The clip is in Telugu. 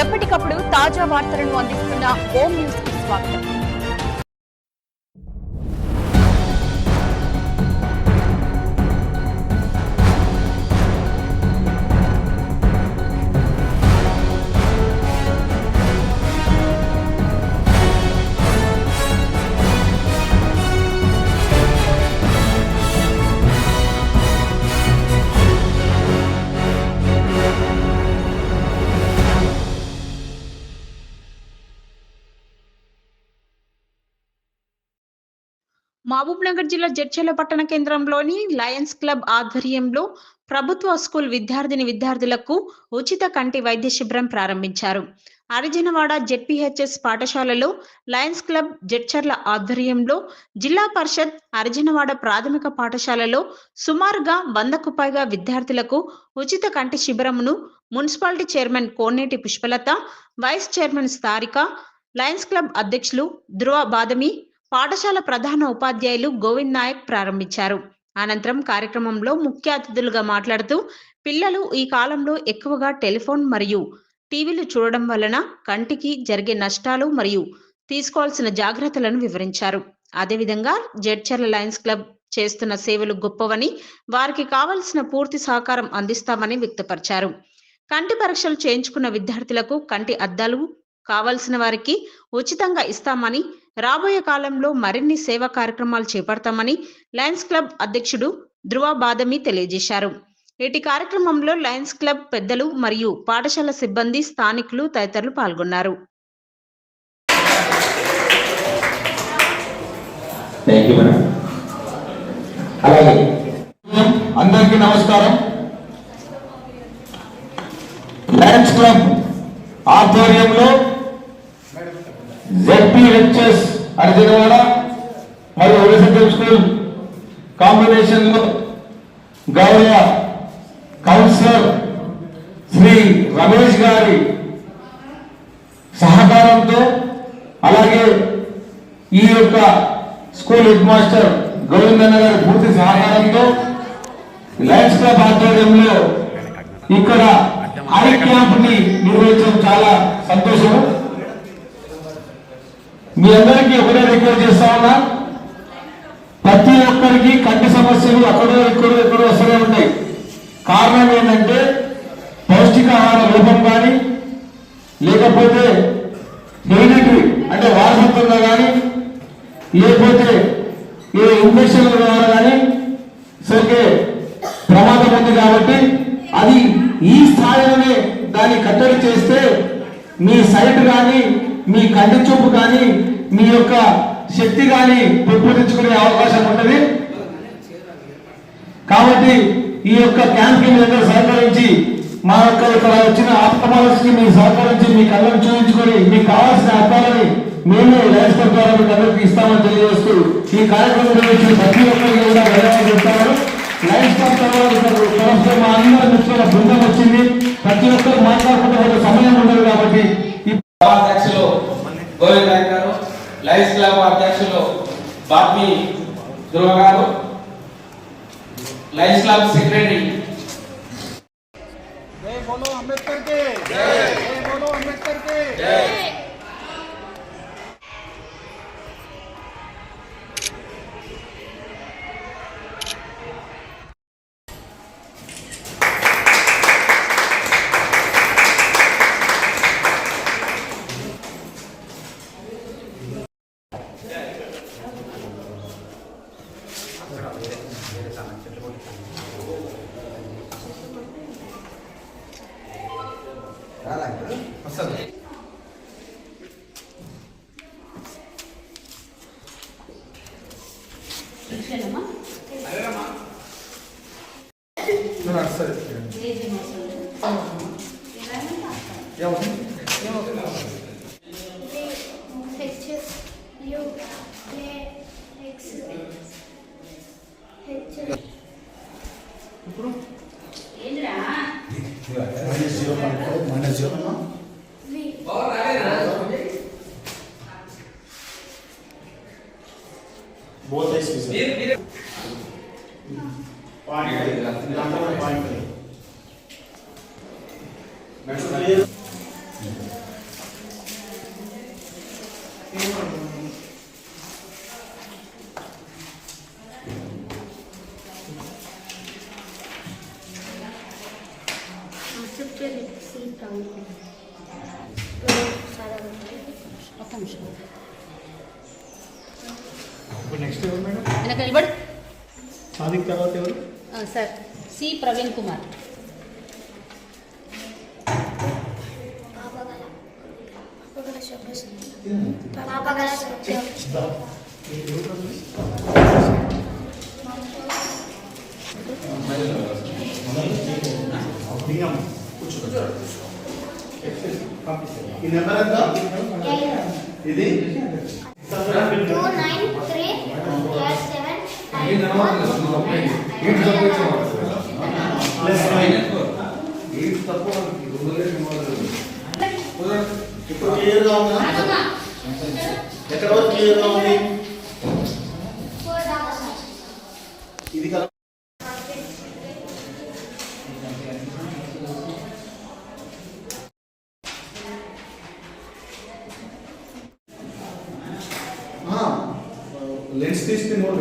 ఎప్పటికప్పుడు తాజా వార్తలను అందిస్తున్న ఓం న్యూస్ కి స్వాగతం. మహబూబ్నగర్ జిల్లా జడ్చర్ల పట్టణ కేంద్రంలోని లయన్స్ క్లబ్ ఆధ్వర్యంలో ప్రభుత్వ స్కూల్ విద్యార్థులకు ఉచిత కంటి వైద్య శిబిరం ప్రారంభించారు. అరిజనవాడ జెడ్పీహెచ్ఎస్ పాఠశాలలో లయన్స్ క్లబ్ జడ్చర్ల ఆధ్వర్యంలో జిల్లా పరిషత్ అరిజనవాడ ప్రాథమిక పాఠశాలలో సుమారుగా 100కు పైగా విద్యార్థులకు ఉచిత కంటి శిబిరమును municipality chairman Koneti Pushpalatha, vice chairman స్థారిక, లయన్స్ క్లబ్ అధ్యక్షులు ధ్రువ బాదమి, పాఠశాల ప్రధాన ఉపాధ్యాయులు గోవింద్ నాయక్ ప్రారంభించారు. అనంతరం కార్యక్రమంలో ముఖ్య అతిథులుగా మాట్లాడుతూ పిల్లలు ఈ కాలంలో ఎక్కువగా టెలిఫోన్ మరియు టీవీలు చూడడం వలన కంటికి జరిగే నష్టాలు మరియు తీసుకోవాల్సిన జాగ్రత్తలను వివరించారు. అదేవిధంగా జడ్చర్ల లయన్స్ క్లబ్ చేస్తున్న సేవలు గొప్పవని, వారికి కావలసిన పూర్తి సహకారం అందిస్తామని వ్యక్తపరిచారు. కంటి పరీక్షలు చేయించుకున్న విద్యార్థులకు కంటి అద్దాలు కావలసిన వారికి ఉచితంగా ఇస్తామని, రాబోయే కాలంలో మరిన్ని సేవా కార్యక్రమాలు చేపడతామని లయన్స్ క్లబ్ అధ్యక్షుడు ధ్రువ బాదమి తెలియజేశారు. ఇటు కార్యక్రమంలో లయన్స్ క్లబ్ పెద్దలు మరియు పాఠశాల సిబ్బంది, స్థానికులు తదితరులు పాల్గొన్నారు. అందరికీ నమస్కారం. లయన్స్ క్లబ్ ఆధ్వర్యంలో జెడ్పీహెచ్ఎస్ అరిజనవాడ మరియు ఓరియంటల్ స్కూల్ కాంబినేషన్ లో గౌరవ కౌన్సిలర్ శ్రీ రమేష్ గారి సహకారంతో, అలాగే ఈ యొక్క స్కూల్ హెడ్ మాస్టర్ గోవిందన్న గారి పూర్తి సహకారంతో లయన్స్ క్లబ్ ఆధ్వర్యంలో ఇక్కడ ఐ క్యాంప్ ని నిర్వహించడం చాలా సంతోషము. మీ అందరికీ ఒకటే రిక్వెస్ట్ చేస్తా ఉన్నా, ప్రతి ఒక్కరికి కంటి సమస్యలు ఎక్కడో వస్తూనే ఉంటాయి. కారణం ఏంటంటే పౌష్టికాహార లోపం కానీ, లేకపోతే హెరిడిటరీ అంటే వారసత్వంగా కానీ, లేకపోతే ఏ ఇన్ఫెక్షన్ల ద్వారా కానీ సరిగ్గా ప్రమాదం ఉంది. కాబట్టి అది ఈ స్థాయిలోనే దాన్ని కట్టడి చేస్తే మీ సైట్ కానీ, మీ కంటి చూపు కానీ, మీ యొక్క శక్తి కానీ పెంపొందించుకునే అవకాశం ఉంటుంది. కాబట్టి ఈ యొక్క క్యాంప్ కి మీరు సహకరించి, మా యొక్క ఇక్కడ వచ్చిన ఆప్తమాలజీకి మీరు సహకరించి మీ కళ్ళను చూపించుకొని మీకు కావాల్సిన అర్థాలని మేము లయన్స్ క్లబ్ ద్వారా మీకు అందరికీ ఇస్తామని తెలియజేస్తూ ఈ కార్యక్రమం నిర్వహించిన ప్రతి ఒక్కరికి కూడా ధన్యవాదాలు చెప్తాను. లయన్స్ క్లబ్ తరఫున మా అందరి మిత్రుల బృందం వచ్చింది. ప్రతి ఒక్కరు మాట్లాడుకుంటే సమయం ఉండదు. కాబట్టి అధ్యక్షులు గోవింద్ నాయక్ గారు, లయన్స్ క్లబ్ అధ్యక్షులు బాత్మి ధ్రువ గారు, లయన్స్ క్లబ్ సెక్రటరీ జై బోలో అంబేద్కర్ కే జై, జై బోలో అంబేద్కర్ కే జై. ఇప్పుడు both eyes visual. Point. Clear. పేరు సి ప్రవీణ్ ఒక్క నిమిషం ఇప్పుడు నెక్స్ట్ ఎవరు మేడం? వెనక నిలబడి సాదిక్ తర్వాత ఎవరు? సార్ సి ప్రవీణ్ కుమార్ దిగమ్మ కూర్చో. ఈ నెంబర్ ఎంత? ఇది 293 ఇప్పుడు క్లియర్గా ఉందా? ఎక్కడ వరకు క్లియర్గా ఉంది? ఇది కదా లెన్స్ తీస్తే నోట్